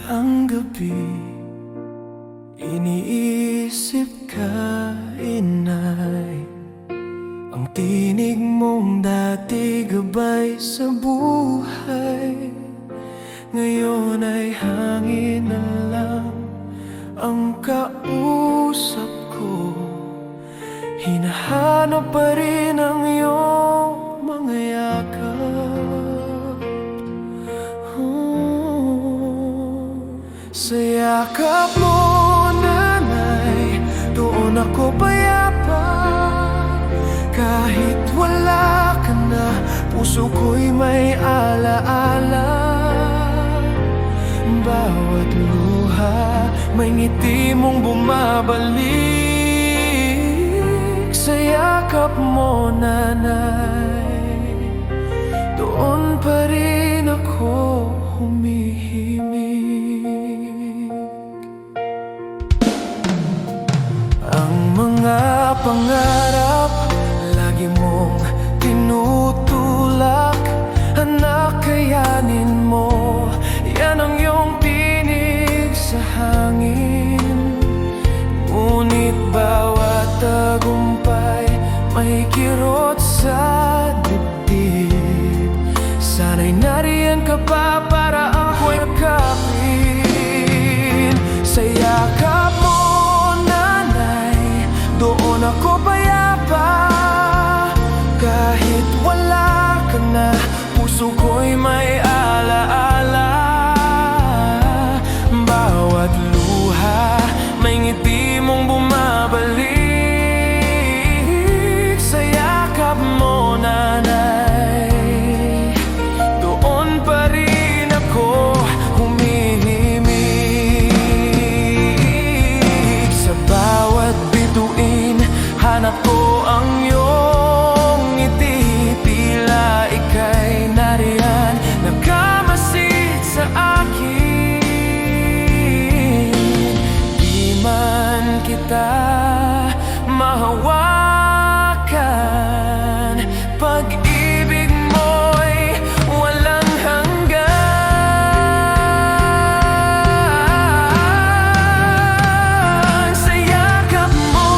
ang gabi, iniisip ka, inay. Ang tinig mong dati gabay sa buhay, ngayon ay hangin na lang ang kausap ko. Hinahanap pa rin ang iyong mga yakap. Sa yakap mo, nanay, doon ako payapa. Kahit wala ka na, puso ko'y may alaala. Bawat luha, may ngiti mong bumabalik. Sa yakap mo, nanay, doon pa rin ako humihimik. Ang mga pangarap lagi mong tinutulak, anak, kayanin mo. Yan ang iyong tinig sa hangin. Ngunit bawat tagumpay may kirot sa dibdib. Sana'y nariyan ka pa para ako'y yakapin. Sa yakap mo, nanay, doon ako payapa. Kahit wala ka na, puso ko'y may alaala. Bawat luha, may ngiti mong bumabalik. Sa yakap mo, nanay, doon pa rin ako humihimik. Sa bawat bituin, hanap ko ang iyong ngiti. Tila ika'y nariyan, nakamasid sa akin. Di man kita mahawakan, pag-ibig mo'y walang hanggan. Sa yakap mo,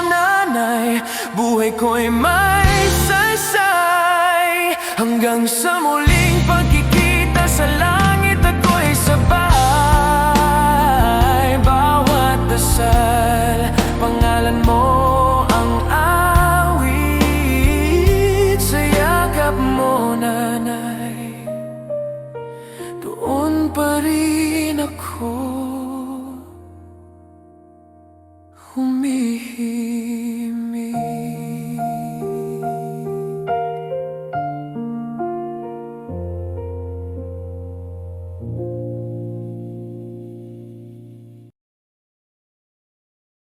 nanay, buhay ko'y may saysay. Hanggang sa muling pagkikita sa